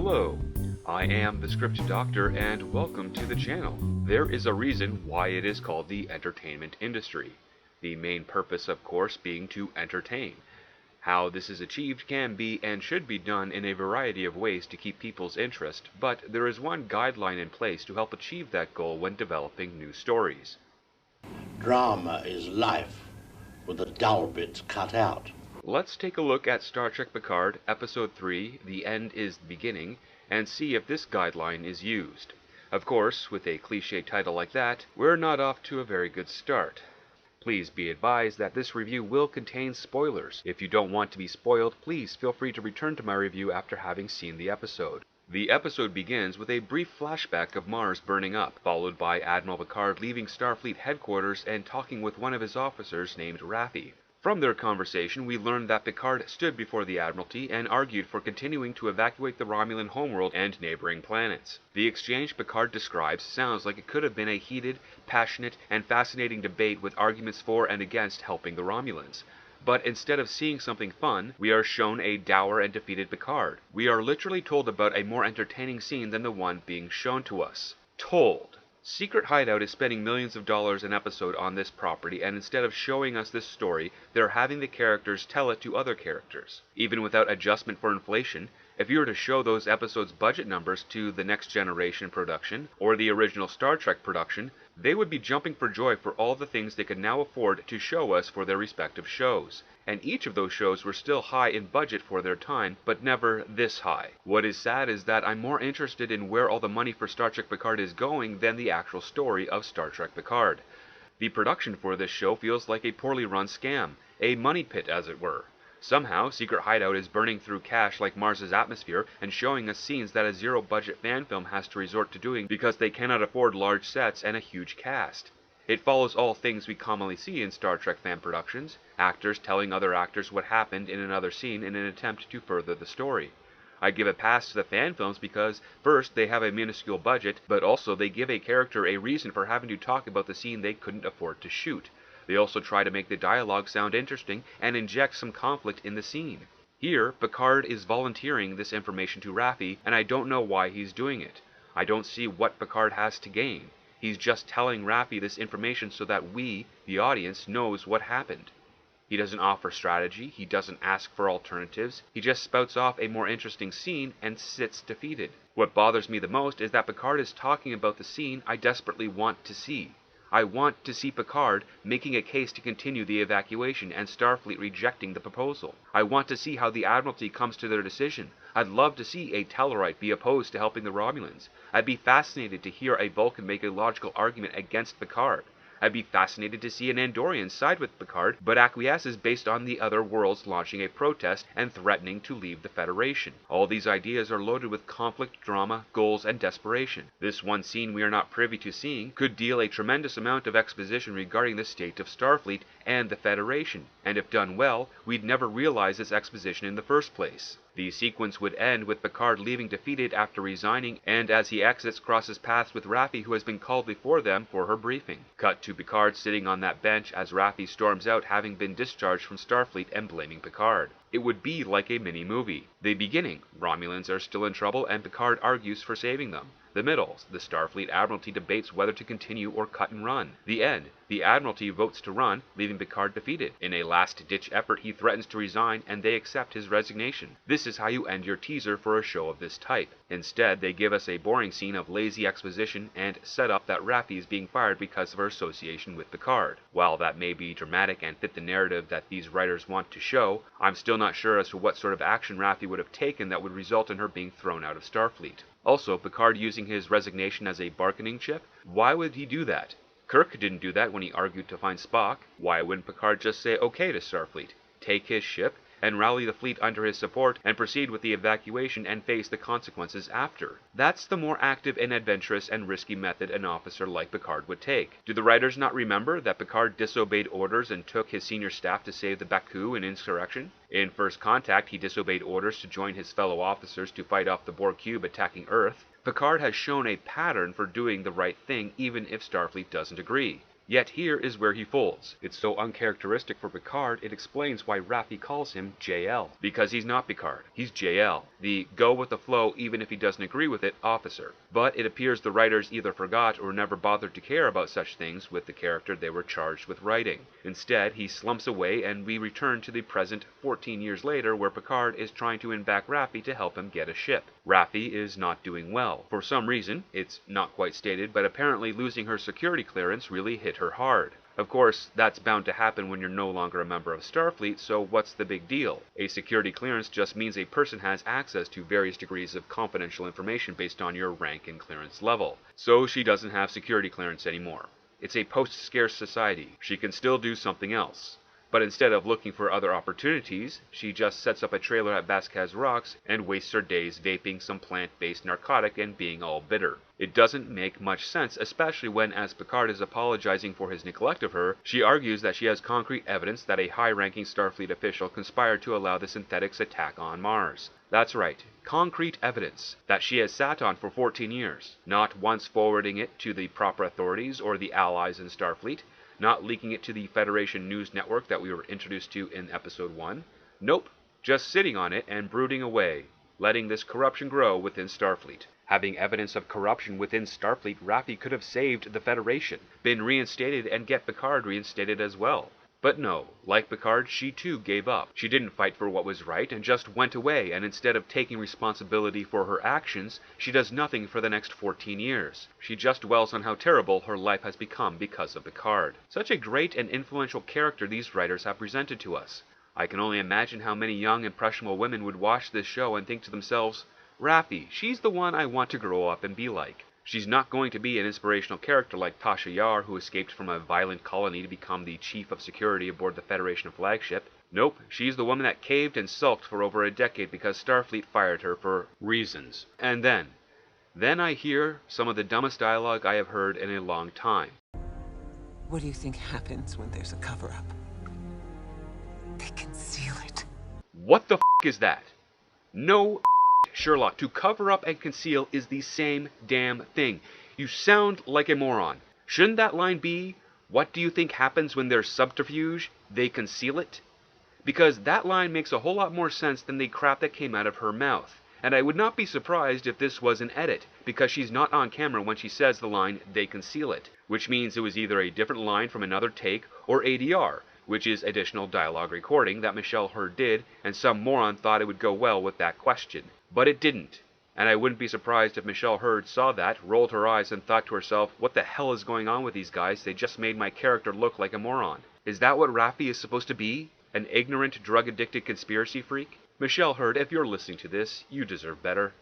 Hello, I am the Script Doctor and welcome to the channel. There is a reason why it is called the entertainment industry. The main purpose, of course, being to entertain. How this is achieved can be and should be done in a variety of ways to keep people's interest, but there is one guideline in place to help achieve that goal when developing new stories. Drama is life, with the dull bits cut out. Let's take a look at Star Trek Picard, Episode 3, The End is the Beginning, and see if this guideline is used. Of course, with a cliché title like that, we're not off to a very good start. Please be advised that this review will contain spoilers. If you don't want to be spoiled, please feel free to return to my review after having seen the episode. The episode begins with a brief flashback of Mars burning up, followed by Admiral Picard leaving Starfleet headquarters and talking with one of his officers named Raffi. From their conversation, we learned that Picard stood before the Admiralty and argued for continuing to evacuate the Romulan homeworld and neighboring planets. The exchange Picard describes sounds like it could have been a heated, passionate, and fascinating debate with arguments for and against helping the Romulans. But instead of seeing something fun, we are shown a dour and defeated Picard. We are literally told about a more entertaining scene than the one being shown to us. Told. Secret Hideout is spending millions of dollars an episode on this property, and instead of showing us this story, they're having the characters tell it to other characters. Even without adjustment for inflation, if you were to show those episodes' budget numbers to the Next Generation production, or the original Star Trek production, they would be jumping for joy for all the things they could now afford to show us for their respective shows. And each of those shows were still high in budget for their time, but never this high. What is sad is that I'm more interested in where all the money for Star Trek Picard is going than the actual story of Star Trek Picard. The production for this show feels like a poorly run scam, a money pit as it were. Somehow, Secret Hideout is burning through cash like Mars's atmosphere and showing us scenes that a zero-budget fan film has to resort to doing because they cannot afford large sets and a huge cast. It follows all things we commonly see in Star Trek fan productions, actors telling other actors what happened in another scene in an attempt to further the story. I give a pass to the fan films because, first, they have a minuscule budget, but also they give a character a reason for having to talk about the scene they couldn't afford to shoot. They also try to make the dialogue sound interesting and inject some conflict in the scene. Here, Picard is volunteering this information to Raffi, and I don't know why he's doing it. I don't see what Picard has to gain. He's just telling Raffi this information so that we, the audience, knows what happened. He doesn't offer strategy, he doesn't ask for alternatives, he just spouts off a more interesting scene and sits defeated. What bothers me the most is that Picard is talking about the scene I desperately want to see. I want to see Picard making a case to continue the evacuation and Starfleet rejecting the proposal. I want to see how the Admiralty comes to their decision. I'd love to see a Tellarite be opposed to helping the Romulans. I'd be fascinated to hear a Vulcan make a logical argument against Picard. I'd be fascinated to see an Andorian side with Picard, but acquiesces based on the other worlds launching a protest and threatening to leave the Federation. All these ideas are loaded with conflict, drama, goals, and desperation. This one scene we are not privy to seeing could deal a tremendous amount of exposition regarding the state of Starfleet and the Federation, and if done well, we'd never realize this exposition in the first place. The sequence would end with Picard leaving defeated after resigning, and as he exits crosses paths with Raffi, who has been called before them for her briefing. Cut to Picard sitting on that bench as Raffi storms out, having been discharged from Starfleet and blaming Picard. It would be like a mini-movie. The beginning, Romulans are still in trouble and Picard argues for saving them. The middle, the Starfleet Admiralty debates whether to continue or cut and run. The end, the Admiralty votes to run, leaving Picard defeated. In a last-ditch effort, he threatens to resign, and they accept his resignation. This is how you end your teaser for a show of this type. Instead, they give us a boring scene of lazy exposition and set up that Raffi is being fired because of her association with Picard. While that may be dramatic and fit the narrative that these writers want to show, I'm still not sure as to what sort of action Raffi would have taken that would result in her being thrown out of Starfleet. Also, Picard using his resignation as a bargaining chip? Why would he do that? Kirk didn't do that when he argued to find Spock. Why wouldn't Picard just say okay to Starfleet, take his ship, and rally the fleet under his support and proceed with the evacuation and face the consequences after? That's the more active and adventurous and risky method an officer like Picard would take. Do the writers not remember that Picard disobeyed orders and took his senior staff to save the Baku in insurrection? In First Contact, he disobeyed orders to join his fellow officers to fight off the Borg cube attacking Earth. Picard has shown a pattern for doing the right thing even if Starfleet doesn't agree. Yet here is where he folds. It's so uncharacteristic for Picard, it explains why Raffi calls him JL. Because he's not Picard. He's JL, the go-with-the-flow even if he doesn't agree with it officer. But it appears the writers either forgot or never bothered to care about such things with the character they were charged with writing. Instead, he slumps away and we return to the present 14 years later where Picard is trying to win back Raffi to help him get a ship. Raffi is not doing well. For some reason, it's not quite stated, but apparently losing her security clearance really hit her hard. Of course, that's bound to happen when you're no longer a member of Starfleet, so what's the big deal? A security clearance just means a person has access to various degrees of confidential information based on your rank and clearance level. So she doesn't have security clearance anymore. It's a post-scarce society. She can still do something else. But instead of looking for other opportunities, she just sets up a trailer at Vasquez Rocks and wastes her days vaping some plant-based narcotic and being all bitter. It doesn't make much sense, especially when, as Picard is apologizing for his neglect of her, she argues that she has concrete evidence that a high-ranking Starfleet official conspired to allow the synthetics attack on Mars. That's right, concrete evidence that she has sat on for 14 years, not once forwarding it to the proper authorities or the allies in Starfleet, not leaking it to the Federation News Network that we were introduced to in Episode 1. Nope, just sitting on it and brooding away, letting this corruption grow within Starfleet. Having evidence of corruption within Starfleet, Raffi could have saved the Federation, been reinstated, and get Picard reinstated as well. But no, like Picard, she too gave up. She didn't fight for what was right and just went away, and instead of taking responsibility for her actions, she does nothing for the next 14 years. She just dwells on how terrible her life has become because of Picard. Such a great and influential character these writers have presented to us. I can only imagine how many young, impressionable women would watch this show and think to themselves, Raffi, she's the one I want to grow up and be like. She's not going to be an inspirational character like Tasha Yar, who escaped from a violent colony to become the chief of security aboard the Federation flagship. Nope, she's the woman that caved and sulked for over a decade because Starfleet fired her for reasons. And then I hear some of the dumbest dialogue I have heard in a long time. What do you think happens when there's a cover-up? They conceal it. What the f*** is that? No Sherlock, to cover up and conceal is the same damn thing. You sound like a moron. Shouldn't that line be, what do you think happens when there's subterfuge? They conceal it? Because that line makes a whole lot more sense than the crap that came out of her mouth. And I would not be surprised if this was an edit, because she's not on camera when she says the line, they conceal it. Which means it was either a different line from another take, or ADR, which is additional dialogue recording that Michelle Hurd did, and some moron thought it would go well with that question. But it didn't. And I wouldn't be surprised if Michelle Hurd saw that, rolled her eyes, and thought to herself, what the hell is going on with these guys? They just made my character look like a moron. Is that what Raffi is supposed to be? An ignorant, drug-addicted conspiracy freak? Michelle Hurd, if you're listening to this, you deserve better.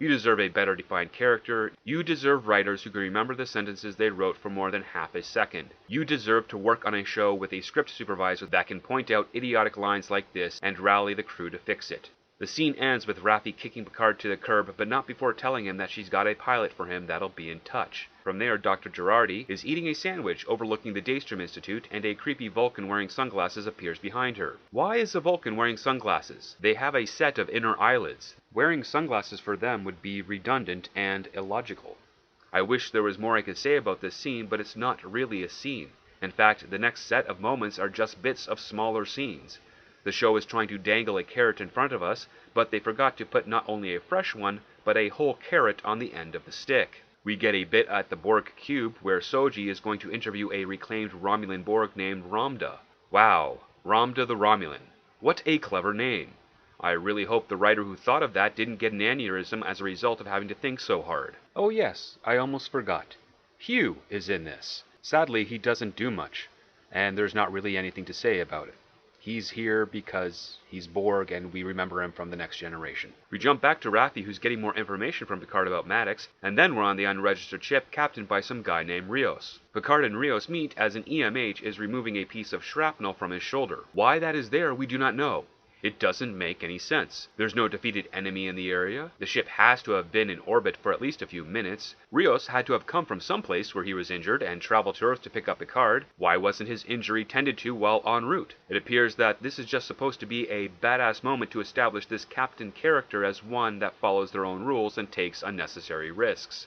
You deserve a better defined character. You deserve writers who can remember the sentences they wrote for more than half a second. You deserve to work on a show with a script supervisor that can point out idiotic lines like this and rally the crew to fix it. The scene ends with Raffi kicking Picard to the curb, but not before telling him that she's got a pilot for him that'll be in touch. From there, Dr. Girardi is eating a sandwich overlooking the Daystrom Institute, and a creepy Vulcan wearing sunglasses appears behind her. Why is a Vulcan wearing sunglasses? They have a set of inner eyelids. Wearing sunglasses for them would be redundant and illogical. I wish there was more I could say about this scene, but it's not really a scene. In fact, the next set of moments are just bits of smaller scenes. The show is trying to dangle a carrot in front of us, but they forgot to put not only a fresh one, but a whole carrot on the end of the stick. We get a bit at the Borg Cube, where Soji is going to interview a reclaimed Romulan Borg named Ramda. Wow, Ramda the Romulan. What a clever name. I really hope the writer who thought of that didn't get an aneurysm as a result of having to think so hard. Oh yes, I almost forgot. Hugh is in this. Sadly, he doesn't do much, and there's not really anything to say about it. He's here because he's Borg and we remember him from the Next Generation. We jump back to Raffi, who's getting more information from Picard about Maddox, and then we're on the unregistered ship captained by some guy named Rios. Picard and Rios meet as an EMH is removing a piece of shrapnel from his shoulder. Why that is there, we do not know. It doesn't make any sense. There's no defeated enemy in the area. The ship has to have been in orbit for at least a few minutes. Rios had to have come from someplace where he was injured and traveled to Earth to pick up Picard. Why wasn't his injury tended to while en route? It appears that this is just supposed to be a badass moment to establish this captain character as one that follows their own rules and takes unnecessary risks.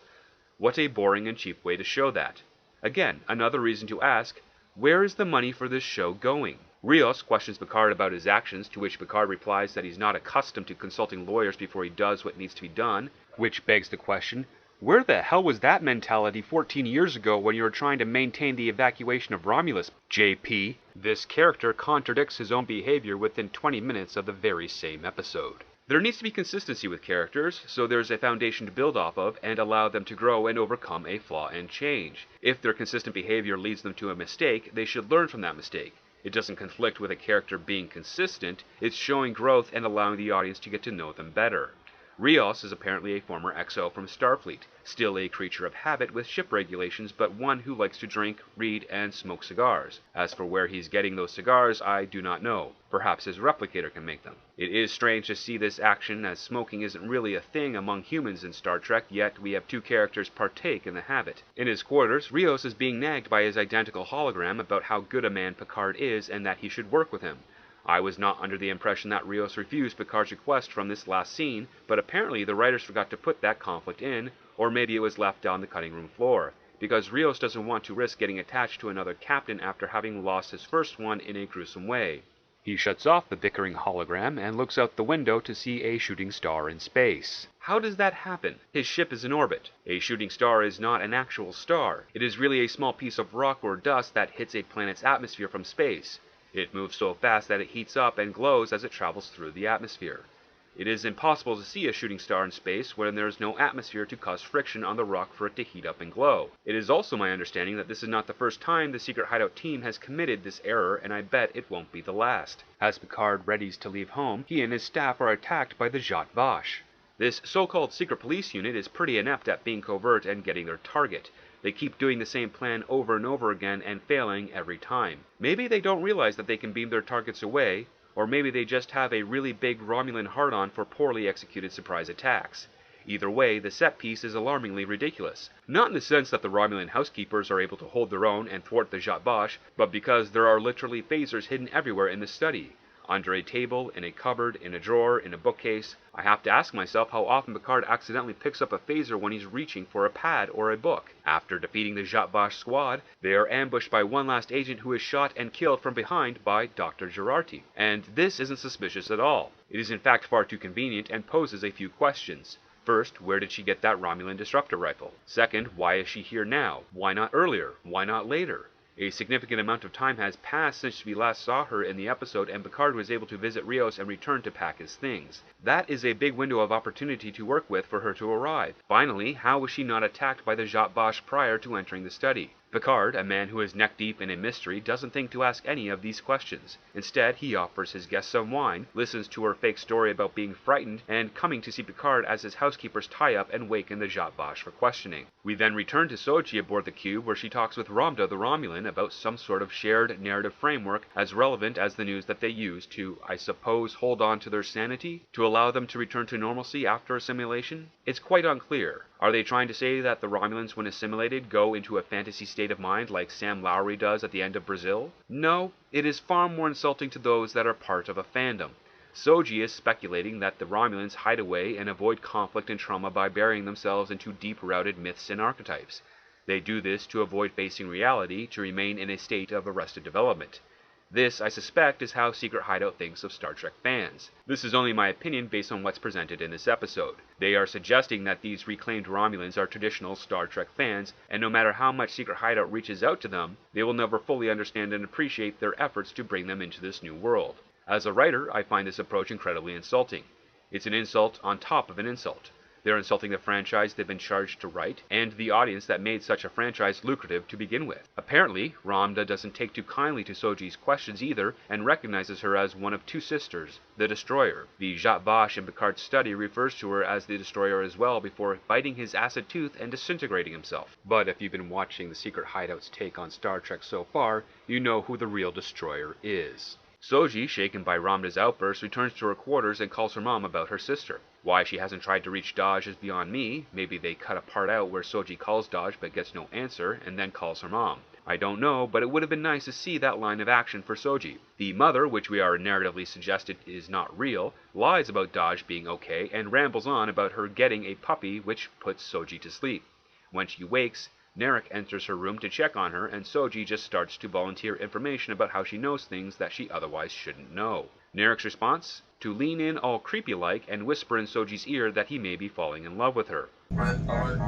What a boring and cheap way to show that. Again, another reason to ask, where is the money for this show going? Rios questions Picard about his actions, to which Picard replies that he's not accustomed to consulting lawyers before he does what needs to be done, which begs the question, where the hell was that mentality 14 years ago when you were trying to maintain the evacuation of Romulus, JP? This character contradicts his own behavior within 20 minutes of the very same episode. There needs to be consistency with characters, so there's a foundation to build off of and allow them to grow and overcome a flaw and change. If their consistent behavior leads them to a mistake, they should learn from that mistake. It doesn't conflict with a character being consistent, it's showing growth and allowing the audience to get to know them better. Rios is apparently a former XO from Starfleet, still a creature of habit with ship regulations, but one who likes to drink, read, and smoke cigars. As for where he's getting those cigars, I do not know. Perhaps his replicator can make them. It is strange to see this action, as smoking isn't really a thing among humans in Star Trek, yet we have two characters partake in the habit. In his quarters, Rios is being nagged by his identical hologram about how good a man Picard is and that he should work with him. I was not under the impression that Rios refused Picard's request from this last scene, but apparently the writers forgot to put that conflict in, or maybe it was left on the cutting room floor, because Rios doesn't want to risk getting attached to another captain after having lost his first one in a gruesome way. He shuts off the bickering hologram and looks out the window to see a shooting star in space. How does that happen? His ship is in orbit. A shooting star is not an actual star. It is really a small piece of rock or dust that hits a planet's atmosphere from space. It moves so fast that it heats up and glows as it travels through the atmosphere. It is impossible to see a shooting star in space when there is no atmosphere to cause friction on the rock for it to heat up and glow. It is also my understanding that this is not the first time the Secret Hideout team has committed this error, and I bet it won't be the last. As Picard readies to leave home, he and his staff are attacked by the Zhat Vash. This so-called secret police unit is pretty inept at being covert and getting their target. They keep doing the same plan over and over again and failing every time. Maybe they don't realize that they can beam their targets away, or maybe they just have a really big Romulan hard-on for poorly executed surprise attacks. Either way, the set piece is alarmingly ridiculous. Not in the sense that the Romulan housekeepers are able to hold their own and thwart the Zhat Vash, but because there are literally phasers hidden everywhere in the study. Under a table, in a cupboard, in a drawer, in a bookcase. I have to ask myself how often Picard accidentally picks up a phaser when he's reaching for a pad or a book. After defeating the Zhat Vash squad, they are ambushed by one last agent who is shot and killed from behind by Dr. Girardi. And this isn't suspicious at all. It is in fact far too convenient and poses a few questions. First, where did she get that Romulan disruptor rifle? Second, why is she here now? Why not earlier? Why not later? A significant amount of time has passed since we last saw her in the episode, and Picard was able to visit Rios and return to pack his things. That is a big window of opportunity to work with for her to arrive. Finally, how was she not attacked by the Zhat Vash prior to entering the study? Picard, a man who is neck-deep in a mystery, doesn't think to ask any of these questions. Instead, he offers his guest some wine, listens to her fake story about being frightened, and coming to see Picard as his housekeepers tie up and waken the Zhat Vash for questioning. We then return to Soji aboard the cube, where she talks with Ramda the Romulan about some sort of shared narrative framework as relevant as the news that they use to, I suppose, hold on to their sanity? To allow them to return to normalcy after assimilation? It's quite unclear. Are they trying to say that the Romulans, when assimilated, go into a fantasy state of mind like Sam Lowry does at the end of Brazil? No, it is far more insulting to those that are part of a fandom. Soji is speculating that the Romulans hide away and avoid conflict and trauma by burying themselves into deep-rooted myths and archetypes. They do this to avoid facing reality, to remain in a state of arrested development. This, I suspect, is how Secret Hideout thinks of Star Trek fans. This is only my opinion based on what's presented in this episode. They are suggesting that these reclaimed Romulans are traditional Star Trek fans, and no matter how much Secret Hideout reaches out to them, they will never fully understand and appreciate their efforts to bring them into this new world. As a writer, I find this approach incredibly insulting. It's an insult on top of an insult. They're insulting the franchise they've been charged to write, and the audience that made such a franchise lucrative to begin with. Apparently, Ramda doesn't take too kindly to Soji's questions either, and recognizes her as one of two sisters, the Destroyer. The Zhat Vash in Picard's study refers to her as the Destroyer as well before biting his acid tooth and disintegrating himself. But if you've been watching the Secret Hideout's take on Star Trek so far, you know who the real Destroyer is. Soji, shaken by Ramda's outburst, returns to her quarters and calls her mom about her sister. Why she hasn't tried to reach Daj is beyond me. Maybe they cut a part out where Soji calls Daj but gets no answer, and then calls her mom. I don't know, but it would have been nice to see that line of action for Soji. The mother, which we are narratively suggested is not real, lies about Daj being okay and rambles on about her getting a puppy, which puts Soji to sleep. When she wakes, Narek enters her room to check on her, and Soji just starts to volunteer information about how she knows things that she otherwise shouldn't know. Narek's response? To lean in all creepy-like and whisper in Soji's ear that he may be falling in love with her. Red alert.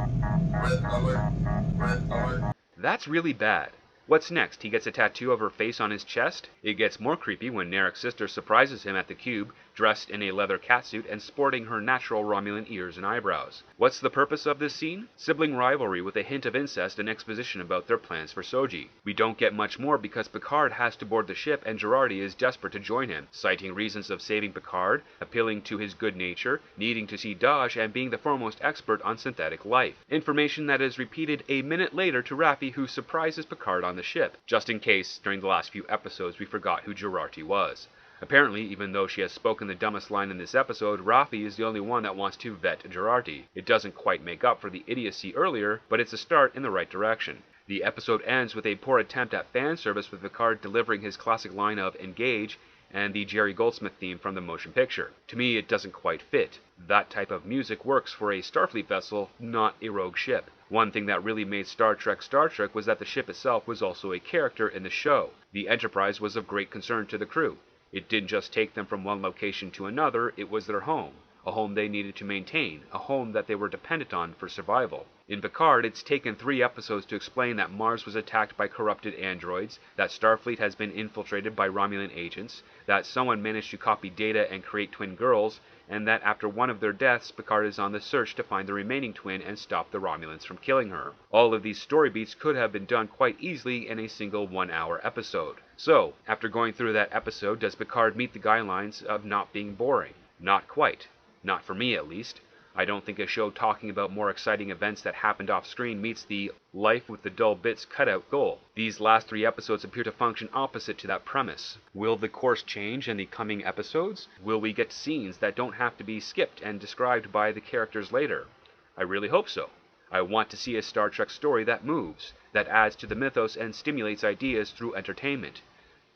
Red alert. Red alert. That's really bad. What's next? He gets a tattoo of her face on his chest? It gets more creepy when Narek's sister surprises him at the cube, dressed in a leather catsuit and sporting her natural Romulan ears and eyebrows. What's the purpose of this scene? Sibling rivalry with a hint of incest and exposition about their plans for Soji. We don't get much more because Picard has to board the ship and Girardi is desperate to join him, citing reasons of saving Picard, appealing to his good nature, needing to see Daj, and being the foremost expert on synthetic life. Information that is repeated a minute later to Raffi, who surprises Picard on the ship, just in case during the last few episodes we forgot who Girardi was. Apparently, even though she has spoken the dumbest line in this episode, Raffi is the only one that wants to vet Girardi. It doesn't quite make up for the idiocy earlier, but it's a start in the right direction. The episode ends with a poor attempt at fan service, with Picard delivering his classic line of "Engage" and the Jerry Goldsmith theme from the motion picture. To me, it doesn't quite fit. That type of music works for a Starfleet vessel, not a rogue ship. One thing that really made Star Trek was that the ship itself was also a character in the show. The Enterprise was of great concern to the crew. It didn't just take them from one location to another, it was their home. A home they needed to maintain, a home that they were dependent on for survival. In Picard, it's taken 3 episodes to explain that Mars was attacked by corrupted androids, that Starfleet has been infiltrated by Romulan agents, that someone managed to copy data and create twin girls, and that after one of their deaths, Picard is on the search to find the remaining twin and stop the Romulans from killing her. All of these story beats could have been done quite easily in a single 1-hour episode. So, after going through that episode, does Picard meet the guidelines of not being boring? Not quite. Not for me, at least. I don't think a show talking about more exciting events that happened off-screen meets the life with the dull bits cutout goal. These last 3 episodes appear to function opposite to that premise. Will the course change in the coming episodes? Will we get scenes that don't have to be skipped and described by the characters later? I really hope so. I want to see a Star Trek story that moves, that adds to the mythos and stimulates ideas through entertainment.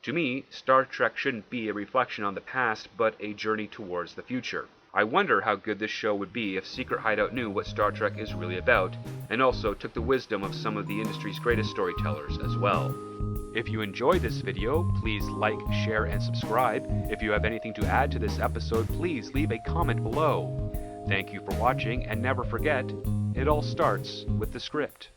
To me, Star Trek shouldn't be a reflection on the past, but a journey towards the future. I wonder how good this show would be if Secret Hideout knew what Star Trek is really about, and also took the wisdom of some of the industry's greatest storytellers as well. If you enjoyed this video, please like, share, and subscribe. If you have anything to add to this episode, please leave a comment below. Thank you for watching, and never forget, it all starts with the script.